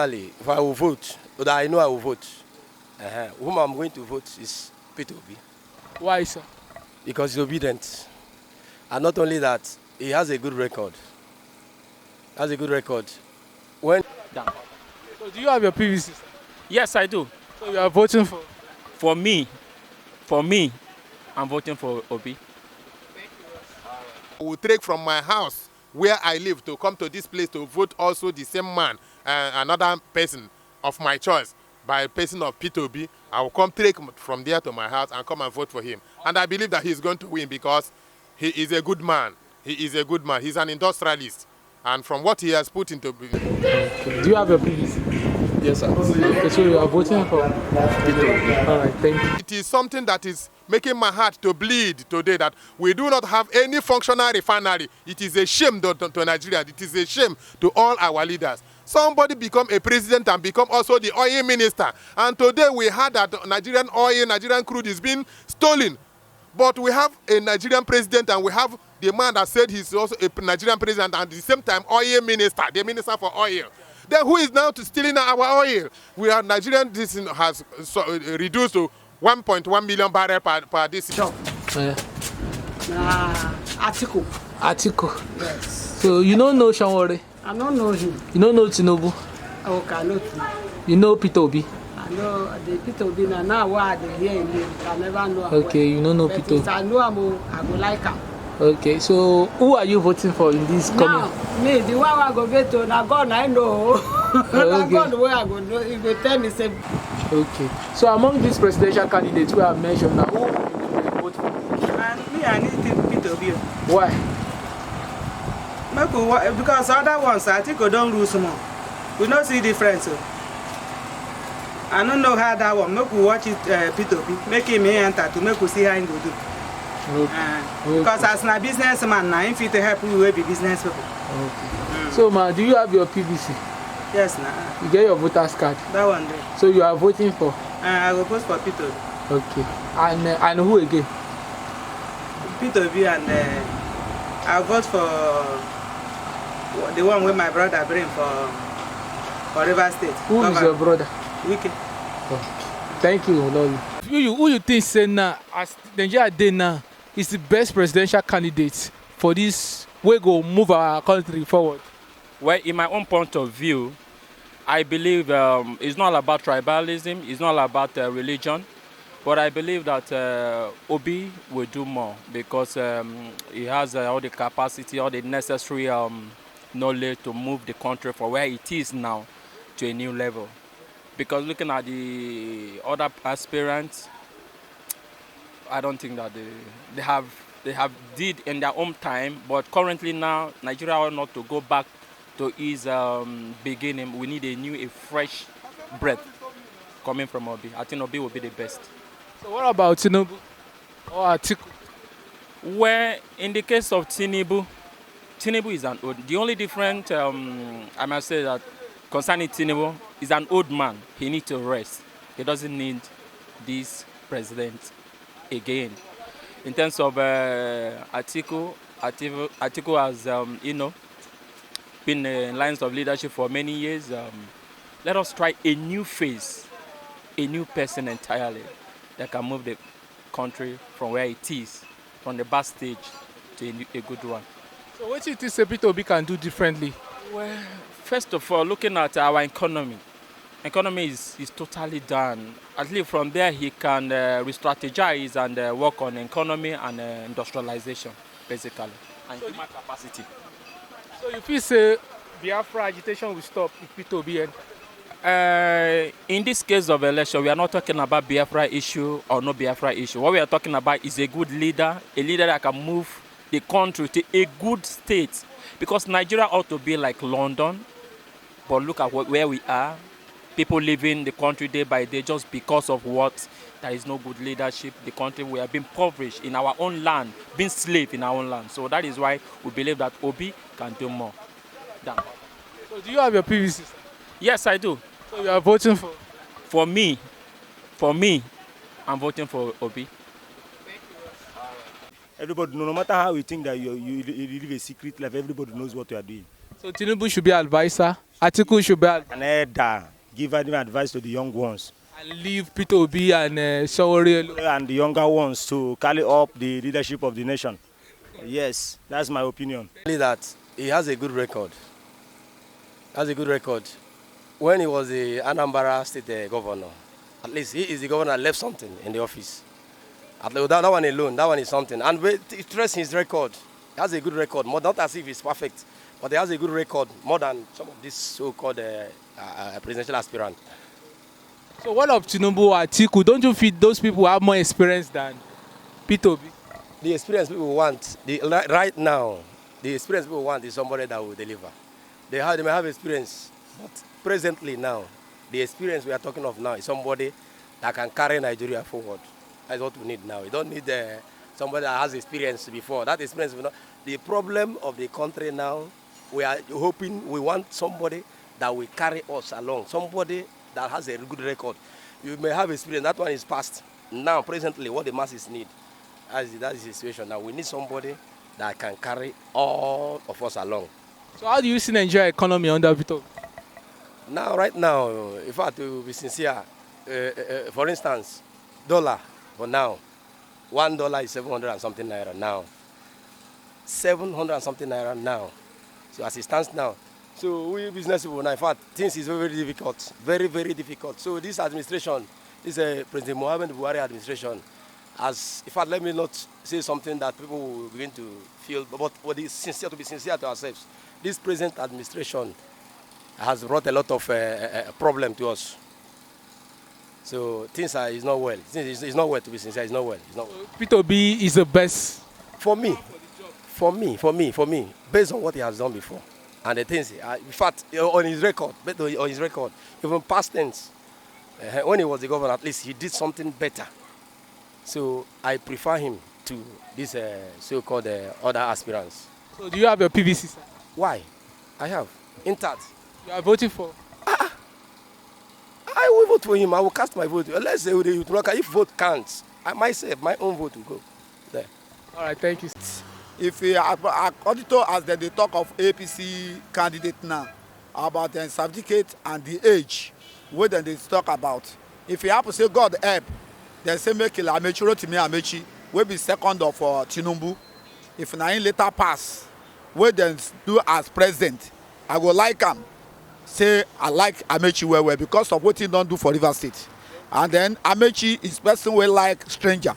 If I will vote, but I know I will vote. Whom I'm going to vote is Peter Obi. Why, sir? Because he's obedient. And not only that, he has a good record. When So do you have your PVC? Yes, I do. So you are voting for? For me, I'm voting for Obi. I will trek from my house where I live to come to this place to vote also the same man, another person of my choice, by a person of Peter Obi. I will come trek from there to my house and come and vote for him. And I believe that he's going to win because he is a good man. He's an industrialist. And from what he has put into... Okay. Do you have your PVC? yes, sir. Okay, so you are voting for Peter Obi. All right, thank you. It is something that is making my heart to bleed today that we do not have any functional refinery. It is a shame to Nigeria. It is a shame to all our leaders. Somebody become a president and become also the oil minister. And today we heard that Nigerian oil, Nigerian crude is being stolen. But we have a Nigerian president and we have the man that said he's also a Nigerian president and at the same time oil minister, the minister for oil. Then who is now stealing our oil? We are Nigerian, this has reduced to 1.1 million barrels per this. Sure. Atiku. Atiku. Yes. So you don't know Shawore? I don't know him. You don't know Tinubu? Okay, I know him. You know Peter Obi? I know the Peter Obi now why they hear him. I never know. Okay, you don't know but Peter. If I know him, I go like him. Okay, so who are you voting for in this coming? Now, me, the one I go vote to, now God I know. Now God where I go know, he go tell me say. Okay, so among these presidential candidates who have mentioned now, who will you vote for? And me, I need Peter Obi. Why? Because other ones, I think we don't lose more. We don't see difference. I don't know how that one. Make we watch it, Peter Obi. Make him enter to make we see how he go do. Okay. Because as a businessman, now, if you help, we will be business people. Okay. So, ma, do you have your PVC? Yes, nah. You get your voter's card? That one there. So you are voting for? I will vote for Peter Obi. Okay. And who again? Peter Obi and I vote for the one where my brother bring for River State. Who is your brother? Wiki. Okay. Thank you, Lord. Who you think say now, as Nigeria dey now, is the best presidential candidate for this way go move our country forward? Well, in my own point of view, I believe it's not about tribalism, it's not about religion, but I believe that Obi will do more because he has all the capacity, all the necessary knowledge to move the country from where it is now to a new level. Because looking at the other aspirants, I don't think that they have did in their own time, but currently now Nigeria ought not to go back to its beginning. We need a fresh breath coming from Obi. I think Obi will be the best. So what about Tinubu or Atiku? Well, in the case of Tinubu is an old. The only different, I must say that concerning Tinubu, is an old man. He needs to rest. He doesn't need this president again. In terms of Atiku has, been in lines of leadership for many years. Let us try a new face, a new person entirely that can move the country from where it is, from the bad stage to a good one. So what do you think Peter Obi can do differently? Well, first of all, looking at our economy is totally down. At least from there, he can re-strategize and work on economy and industrialization, basically, and human capacity. So you feel say Biafra agitation will stop if Peter Obi enter? In this case of election, we are not talking about Biafra issue or no Biafra issue. What we are talking about is a good leader, a leader that can move the country to a good state. Because Nigeria ought to be like London, but look at where we are. People living the country day by day just because of what? There is no good leadership. The country, we have been impoverished in our own land, being slave in our own land. So that is why we believe that Obi can do more. So do you have your PVC? Yes, I do. So you are voting for? For me, I'm voting for Obi. Everybody, no matter how we think that you live a secret life, everybody knows what you are doing. So Tinubu should be advisor. Atiku should be An elder, give any advice to the young ones. and leave Peter Obi and Sowore alone. And the younger ones to carry up the leadership of the nation. Yes, that's my opinion. Only that he has a good record. Has a good record. When he was the Anambra State governor, at least he is the governor that left something in the office. At least that one alone, that one is something. And trace his record. He has a good record, more not as if it's perfect, but he has a good record more than some of these so-called presidential aspirants. So what of Tinubu or Atiku? Don't you feel those people have more experience than Peter Obi? The experience people want, right now, the experience people want is somebody that will deliver. They may have experience, but presently now, the experience we are talking of now is somebody that can carry Nigeria forward. That's what we need now. We don't need somebody that has experience before. That experience, the problem of the country now, we want somebody that will carry us along, somebody that has a good record. You may have experience, that one is past. Now, presently, what the masses need, that is the situation. Now, we need somebody that can carry all of us along. So how do you see Nigeria economy under Peter Obi? Now, right now, in fact, to be sincere, for instance, dollar, for now, $1 is 700 and something naira now. 700 and something naira now. So as it stands now, so we business people now, in fact, things is very, very difficult, very, very difficult. So this administration, this President Muhammad Buhari administration, as, in fact, let me not say something that people will begin to feel, but what is sincere, to be sincere to ourselves, this present administration has brought a lot of problem to us. So things is not well. It's not well, to be sincere. It's not well. It's not well. Peter Obi is the best. For me, based on what he has done before, and the things, in fact, on his record, even past tense, when he was the governor, at least he did something better. So I prefer him to these so-called other aspirants. So do you have your PVC, sir? Why? I have. Intact. You are voting for? I will vote for him. I will cast my vote. Let's say if vote counts, myself, my own vote will go there. All right, thank you. If according to as they talk of APC candidate now about the certificate and the age, what they talk about. If you have to say God help, they say make Amechi Rotimi Amechi will be second of Tinubu. If na him later pass, what they do as president, I go like him. Say I like Amechi well because of what he don't do for Rivers State. And then Amechi is person well like stranger.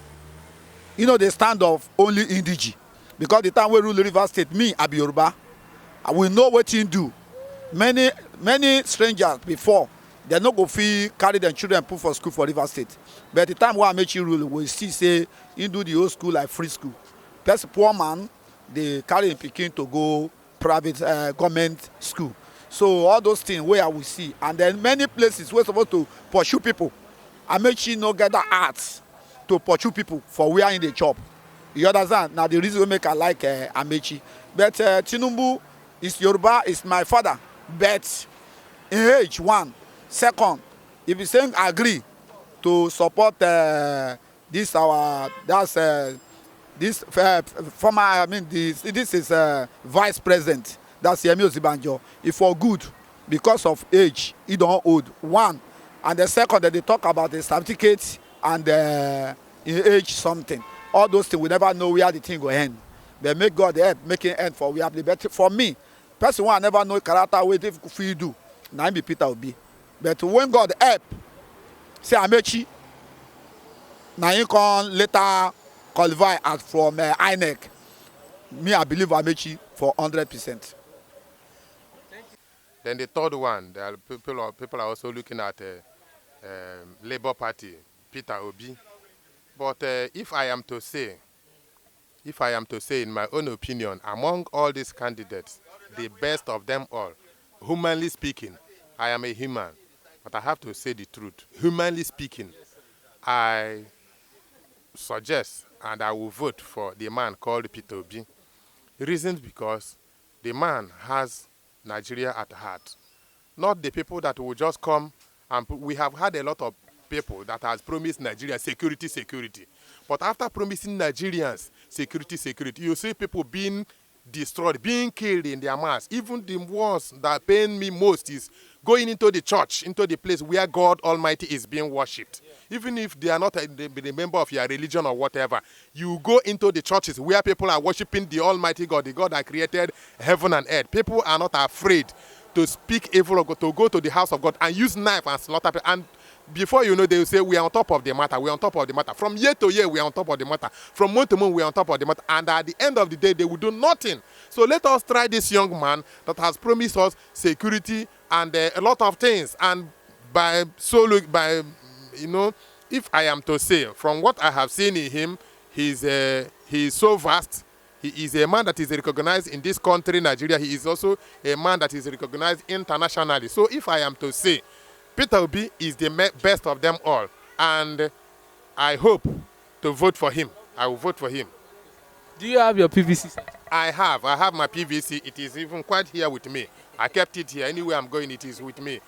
You know, they stand of only Indigi. Because the time we rule Rivers State, me, I be Yoruba, I will know what he do. Many strangers before, they no go fee carry their children put for school for Rivers State. But the time we Amechi rule, we see say he do the old school like free school. Plus poor man, they carry him pikin to go private government school. So all those things where I will see, and then many places we're supposed to pursue people. Amechi no get the arts to pursue people for where in the job. You understand? Now the reason we make I like Amechi. But Tinubu is Yoruba, is my father. But in age, one. Second, if you saying agree to support this former, I mean this is vice president. That's Yemi Osinbajo. If for good, because of age, he don't old. One, and the second that they talk about the certificate and age something. All those things we never know where the thing go end. They make God help, make it end for we have the better. For me, person one I never know character way if you do. Now be Peter Obi. But when God help, say Amechi. Now you can later qualify as from INEC. Me, I believe Amechi for 100%. Then the third one, people are also looking at Labour Party, Peter Obi. But if I am to say in my own opinion, among all these candidates, the best of them all, humanly speaking, I am a human, but I have to say the truth. Humanly speaking, I suggest and I will vote for the man called Peter Obi. Reasons because the man has Nigeria at heart. Not the people that will just come and we have had a lot of people that has promised Nigeria security. But after promising Nigerians security, you see people being destroyed, being killed in their mass. Even the ones that pain me most is going into the church, into the place where God Almighty is being worshipped. Yeah. Even if they are not a member of your religion or whatever, you go into the churches where people are worshiping the Almighty God, the God that created heaven and earth. People are not afraid to speak evil of God, to go to the house of God and use knife and slaughter people. And before you know, they will say, we are on top of the matter, we are on top of the matter. From year to year, we are on top of the matter. From month to month, we are on top of the matter. And at the end of the day, they will do nothing. So let us try this young man that has promised us security and a lot of things. And if I am to say, from what I have seen in him, he is so vast. He is a man that is recognized in this country, Nigeria. He is also a man that is recognized internationally. So if I am to say, Peter Obi is the best of them all. And I hope to vote for him. I will vote for him. Do you have your PVC? I have my PVC. It is even quite here with me. I kept it here. Anywhere I'm going, it is with me.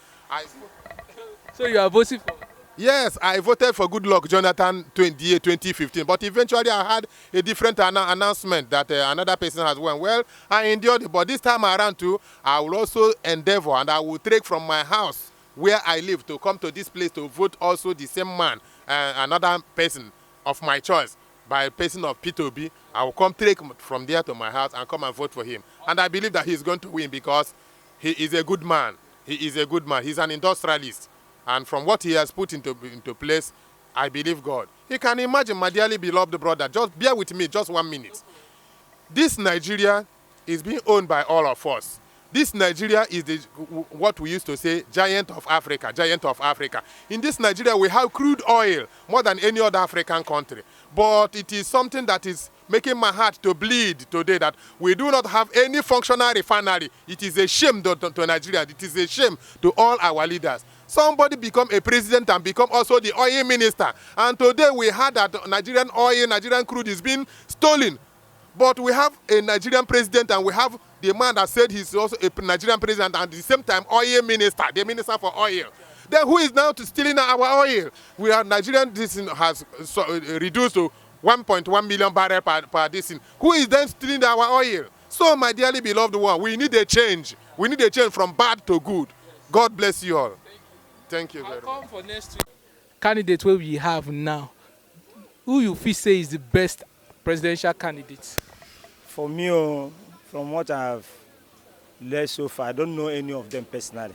So you are voting for? Yes, I voted for Goodluck Jonathan 2015, but eventually I had a different announcement that another person has won. Well, I endured it, but this time around too, I will also endeavor and I will trek from my house where I live to come to this place to vote also the same man, another person of my choice, by a person of Peter Obi. I will come trek from there to my house and come and vote for him. And I believe that he is going to win because he is a good man. He is a good man. He's an industrialist. And from what he has put into place, I believe God. You can imagine, my dearly beloved brother, just bear with me just 1 minute. This Nigeria is being owned by all of us. This Nigeria is what we used to say, giant of Africa, giant of Africa. In this Nigeria, we have crude oil more than any other African country. But it is something that is making my heart to bleed today that we do not have any functional refinery. It is a shame to Nigeria. It is a shame to all our leaders. Somebody become a president and become also the oil minister. And today we heard that Nigerian oil, Nigerian crude is being stolen. But we have a Nigerian president and we have the man that said he's also a Nigerian president and at the same time oil minister, the minister for oil. Then who is now stealing our oil? We are Nigerian, this has reduced to 1.1 million barrels per this. Who is then stealing our oil? So my dearly beloved one, we need a change. We need a change from bad to good. God bless you all. Thank you very much. Come for next week. Candidate where we have now, who you feel say is the best presidential candidate? For me, from what I have learned so far, I don't know any of them personally.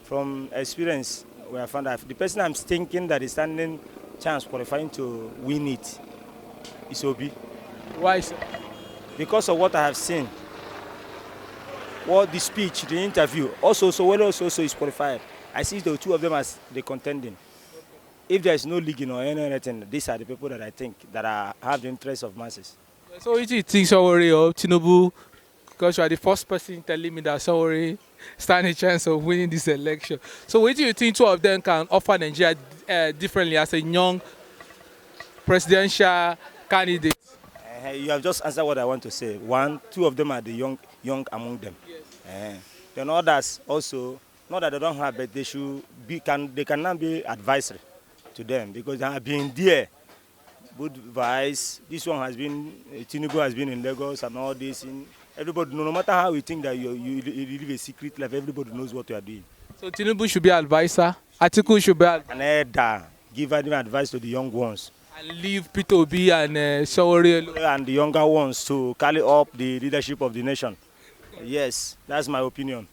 From experience, we have found that the person I'm thinking that is standing chance qualifying to win it is Obi. Why, sir? Because of what I have seen. What the speech, the interview, also is qualified. I see the two of them as the contending. If there is no leaguing or anything, these are the people that I think that have the interest of masses. So what do you think Sowore or Tinubu, because you are the first person telling me that Sowore stand a chance of winning this election. So what do you think two of them can offer Nigeria differently as a young presidential candidate? You have just answered what I want to say. Two of them are the young among them. Yes. Then others also, not that they don't have, but they can now be advisory to them because they have been there. Good advice. This one has been, Tinubu has been in Lagos and all this. Everybody, no matter how you think that you live a secret life, everybody knows what you are doing. So Tinubu should be advisor, Atiku should be an elder, give advice to the young ones. And leave Peter Obi and Sowore and the younger ones to carry up the leadership of the nation. Yes, that's my opinion.